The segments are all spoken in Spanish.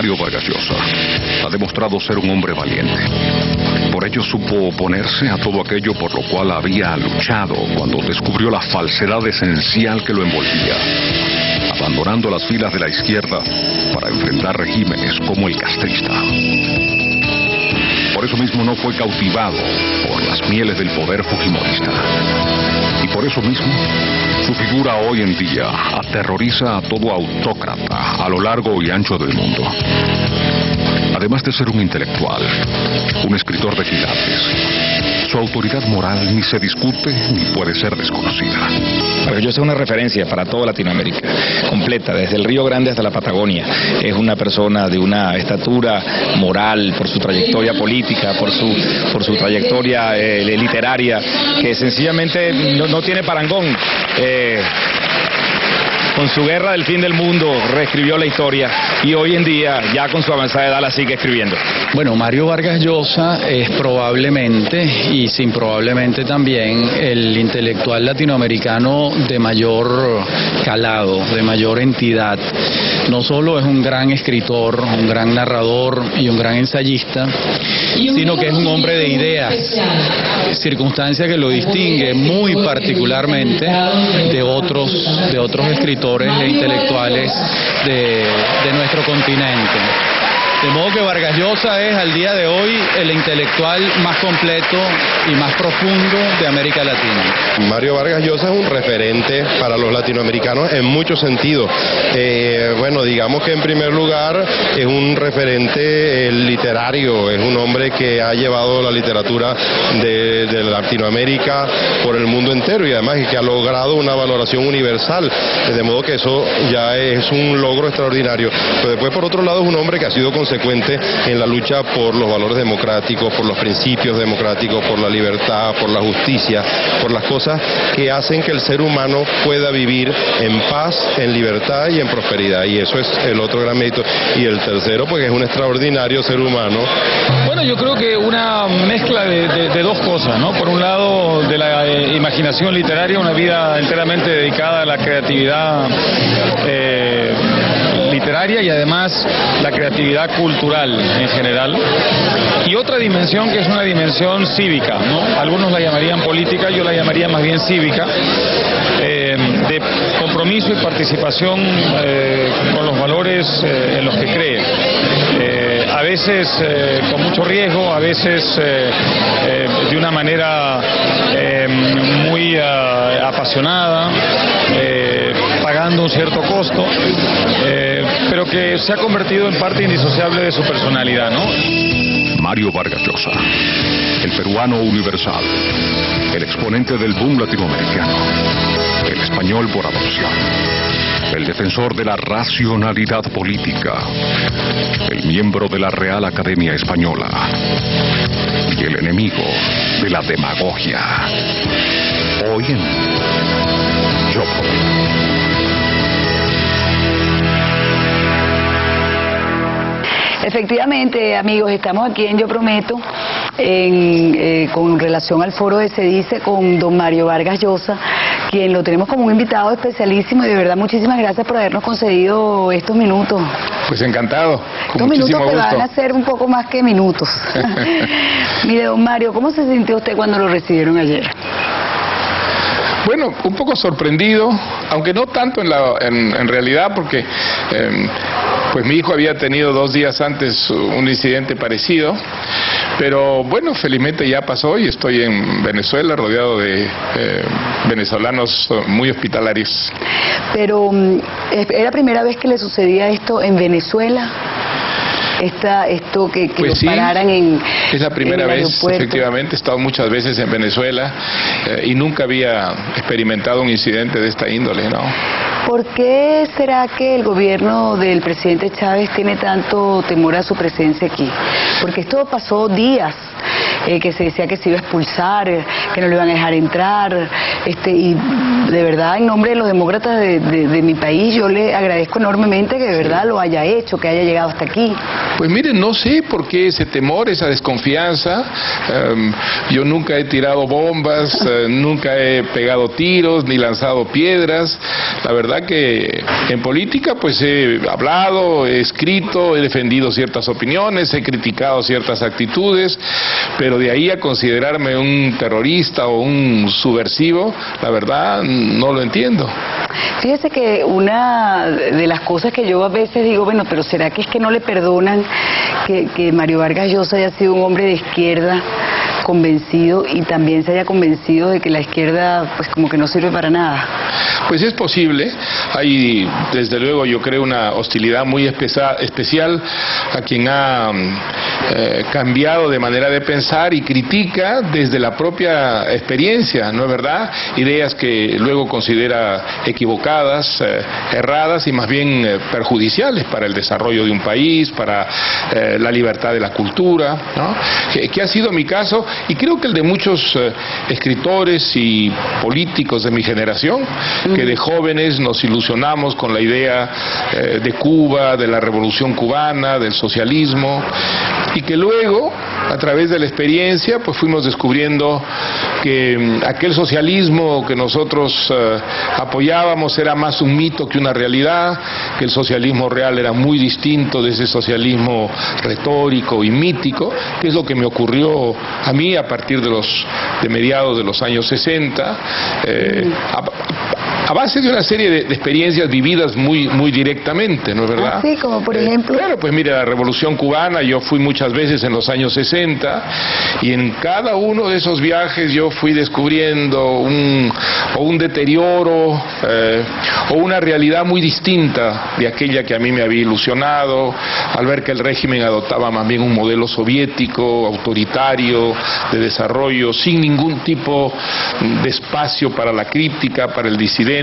Mario Vargas Llosa ha demostrado ser un hombre valiente. Por ello supo oponerse a todo aquello por lo cual había luchado cuando descubrió la falsedad esencial que lo envolvía, abandonando las filas de la izquierda para enfrentar regímenes como el castrista. Por eso mismo no fue cautivado por las mieles del poder fujimorista. Y por eso mismo, su figura hoy en día aterroriza a todo autócrata a lo largo y ancho del mundo. Además de ser un intelectual, un escritor de quilates, su autoridad moral ni se discute ni puede ser desconocida. Vargas Llosa es una referencia para toda Latinoamérica, completa, desde el Río Grande hasta la Patagonia. Es una persona de una estatura moral, por su trayectoria política, por su trayectoria literaria, que sencillamente no tiene parangón. Con su Guerra del Fin del Mundo reescribió la historia y hoy en día, ya con su avanzada edad, la sigue escribiendo. Bueno, Mario Vargas Llosa es probablemente, y sin probablemente también, el intelectual latinoamericano de mayor calado, de mayor entidad. No solo es un gran escritor, un gran narrador y un gran ensayista, sino que es un hombre de ideas, circunstancia que lo distingue muy particularmente de otros escritores e intelectuales de nuestro continente. De modo que Vargas Llosa es al día de hoy el intelectual más completo y más profundo de América Latina. Mario Vargas Llosa es un referente para los latinoamericanos en muchos sentidos. Bueno, digamos que en primer lugar es un referente literario, es un hombre que ha llevado la literatura de Latinoamérica por el mundo entero y además que ha logrado una valoración universal, de modo que eso ya es un logro extraordinario. Pero después, por otro lado, es un hombre que ha sido consecuente en la lucha por los valores democráticos, por los principios democráticos, por la libertad, por la justicia, por las cosas que hacen que el ser humano pueda vivir en paz, en libertad y en prosperidad, y eso es el otro gran mérito. Y el tercero, pues, es un extraordinario ser humano. Bueno, yo creo que una mezcla de dos cosas, ¿no? Por un lado, de la imaginación literaria, una vida enteramente dedicada a la creatividad literaria y además la creatividad cultural en general. Y otra dimensión que es una dimensión cívica, ¿no? Algunos la llamarían política, yo la llamaría más bien cívica, de compromiso y participación con los valores en los que cree. A veces con mucho riesgo, a veces de una manera muy apasionada, pagando un cierto costo, pero que se ha convertido en parte indisociable de su personalidad, ¿no? Mario Vargas Llosa, el peruano universal, el exponente del boom latinoamericano, el español por adopción, el defensor de la racionalidad política, el miembro de la Real Academia Española y el enemigo de la demagogia. Hoy en Yo Prometo. Efectivamente, amigos, estamos aquí en Yo Prometo, con relación al foro de Se Dice, con don Mario Vargas Llosa, quien lo tenemos como un invitado especialísimo, y de verdad muchísimas gracias por habernos concedido estos minutos. Pues encantado, con estos muchísimo minutos que gusto. van a ser un poco más que minutos. Mire, don Mario, ¿cómo se sintió usted cuando lo recibieron ayer? Bueno, un poco sorprendido, aunque no tanto en realidad, porque pues mi hijo había tenido 2 días antes un incidente parecido, pero bueno, felizmente ya pasó y estoy en Venezuela rodeado de venezolanos muy hospitalarios. Pero, ¿era la primera vez que le sucedía esto en Venezuela? Esto que pues lo sí, pararan es la primera vez, aeropuerto. efectivamente. He estado muchas veces en Venezuela y nunca había experimentado un incidente de esta índole, ¿no? ¿Por qué será que el gobierno del presidente Chávez tiene tanto temor a su presencia aquí? Porque esto pasó días, que se decía que se iba a expulsar, que no lo iban a dejar entrar, y de verdad, en nombre de los demócratas de mi país, yo le agradezco enormemente que de verdad lo haya hecho, que haya llegado hasta aquí. Pues miren, no sé por qué ese temor, esa desconfianza. Yo nunca he tirado bombas, nunca he pegado tiros, ni lanzado piedras. La verdad que en política pues he hablado, he escrito, he defendido ciertas opiniones, he criticado ciertas actitudes, pero de ahí a considerarme un terrorista o un subversivo, la verdad no lo entiendo. Fíjese que una de las cosas que yo a veces digo, bueno, pero ¿será que es que no le perdonan que Mario Vargas Llosa haya sido un hombre de izquierda convencido y también se haya convencido de que la izquierda pues como que no sirve para nada? Pues es posible. Hay desde luego yo creo una hostilidad muy especial a quien ha cambiado de manera de pensar y critica desde la propia experiencia, ¿no es verdad? Ideas que luego considera equivocadas, erradas y más bien perjudiciales para el desarrollo de un país, para la libertad de la cultura, ¿no? Que ha sido mi caso y creo que el de muchos escritores y políticos de mi generación, que de jóvenes nos ilusionamos con la idea de Cuba, de la revolución cubana, del socialismo, y que luego, a través de la experiencia, pues fuimos descubriendo que aquel socialismo que nosotros apoyábamos era más un mito que una realidad, que el socialismo real era muy distinto de ese socialismo retórico y mítico, que es lo que me ocurrió a mí a partir de mediados de los años 60, a base de una serie de experiencias vividas muy directamente, ¿no es verdad? Así como por ejemplo. Claro, pues mire, la Revolución Cubana, yo fui muchas veces en los años 60 y en cada uno de esos viajes yo fui descubriendo un deterioro o una realidad muy distinta de aquella que a mí me había ilusionado, al ver que el régimen adoptaba más bien un modelo soviético, autoritario, de desarrollo, sin ningún tipo de espacio para la crítica, para el disidente,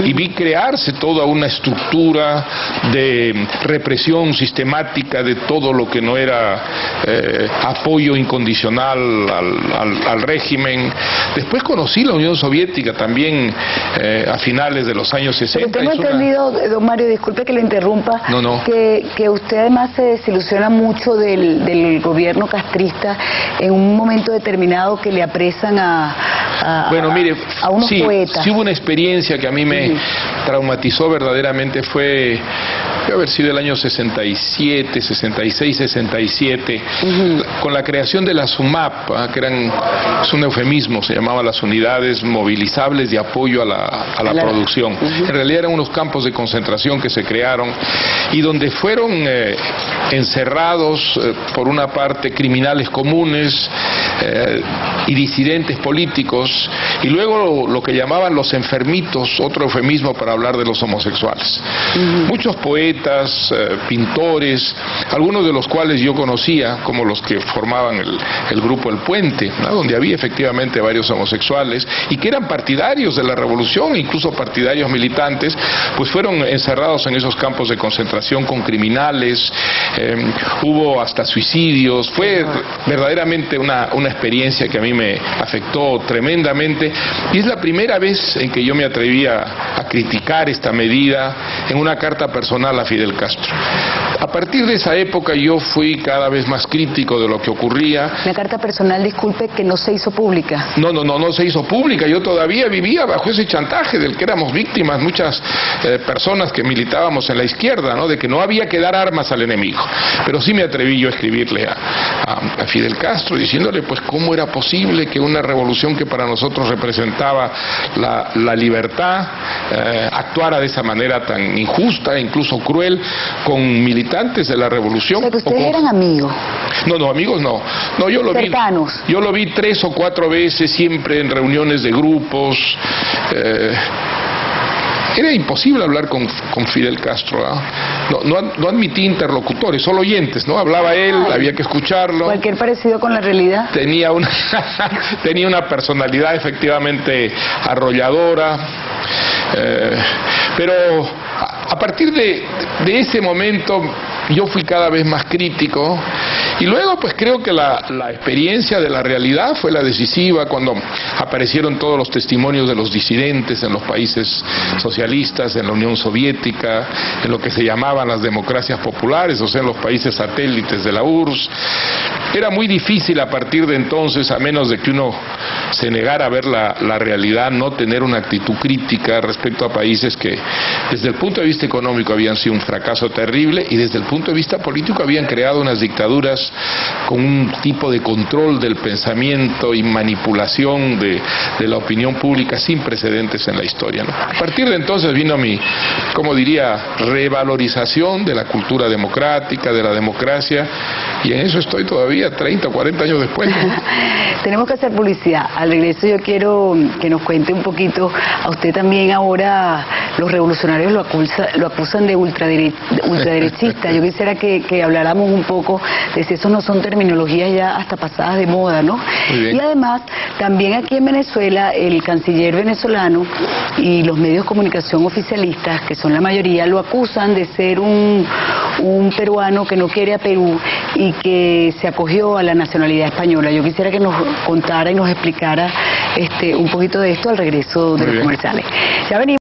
y vi crearse toda una estructura de represión sistemática de todo lo que no era apoyo incondicional al régimen. Después conocí la Unión Soviética también a finales de los años 60. Pero tengo entendido, don Mario, disculpe que le interrumpa, que usted además se desilusiona mucho del gobierno castrista en un momento determinado que le apresan a unos poetas. Sí hubo una experiencia que a mí me traumatizó verdaderamente, fue debe haber sido el año 67, 66, 67, con la creación de la SUMAP, que es un eufemismo, se llamaba las unidades movilizables de apoyo a la producción. En realidad eran unos campos de concentración que se crearon y donde fueron encerrados, por una parte, criminales comunes y disidentes políticos, y luego lo que llamaban los enfermitos, otro eufemismo para hablar de los homosexuales. Muchos poetas, pintores, algunos de los cuales yo conocía, como los que formaban el grupo El Puente, ¿no? Donde había efectivamente varios homosexuales y que eran partidarios de la revolución, incluso partidarios militantes, pues fueron encerrados en esos campos de concentración con criminales, hubo hasta suicidios. Fue verdaderamente una experiencia que a mí me afectó tremendamente y es la primera vez en que yo me atreví a criticar esta medida en una carta personal a Fidel Castro. A partir de esa época yo fui cada vez más crítico de lo que ocurría. La carta personal, disculpe, que no se hizo pública. No se hizo pública. Yo todavía vivía bajo ese chantaje del que éramos víctimas muchas personas que militábamos en la izquierda, ¿no? De que no había que dar armas al enemigo. Pero sí me atreví yo a escribirle a Fidel Castro diciéndole pues cómo era posible que una revolución que para nosotros representaba la libertad actuara de esa manera tan injusta e incluso cruel con militantes de la revolución. O sea, que ustedes eran amigos. No, amigos no. No, yo lo cercanos. Yo lo vi 3 o 4 veces, siempre en reuniones de grupos. Era imposible hablar con Fidel Castro, ¿eh? No admití interlocutores, solo oyentes, ¿no? Hablaba él, había que escucharlo. Cualquier parecido con la realidad. Tenía una personalidad efectivamente arrolladora, pero a partir de ese momento yo fui cada vez más crítico y luego pues creo que la experiencia de la realidad fue la decisiva cuando aparecieron todos los testimonios de los disidentes en los países socialistas, en la Unión Soviética, en lo que se llamaban las democracias populares, o sea, en los países satélites de la URSS. Era muy difícil a partir de entonces, a menos de que uno se negara a ver la realidad, no tener una actitud crítica respecto a países que desde el punto de vista económico habían sido un fracaso terrible y desde el punto de vista político habían creado unas dictaduras con un tipo de control del pensamiento y manipulación de la opinión pública sin precedentes en la historia, ¿no? A partir de entonces vino mi, como diría, revalorización de la cultura democrática, de la democracia, y en eso estoy todavía 30 o 40 años después. Tenemos que hacer publicidad. Al regreso yo quiero que nos cuente un poquito, a usted también ahora los revolucionarios lo acusan de ultraderechista. Yo quisiera que habláramos un poco de si eso no son terminologías ya hasta pasadas de moda, ¿no? Y además, también aquí en Venezuela, el canciller venezolano y los medios de comunicación oficialistas, que son la mayoría, lo acusan de ser un peruano que no quiere a Perú y que se acogió a la nacionalidad española. Yo quisiera que nos contara y nos explicara un poquito de esto al regreso de los comerciales. Ya venimos.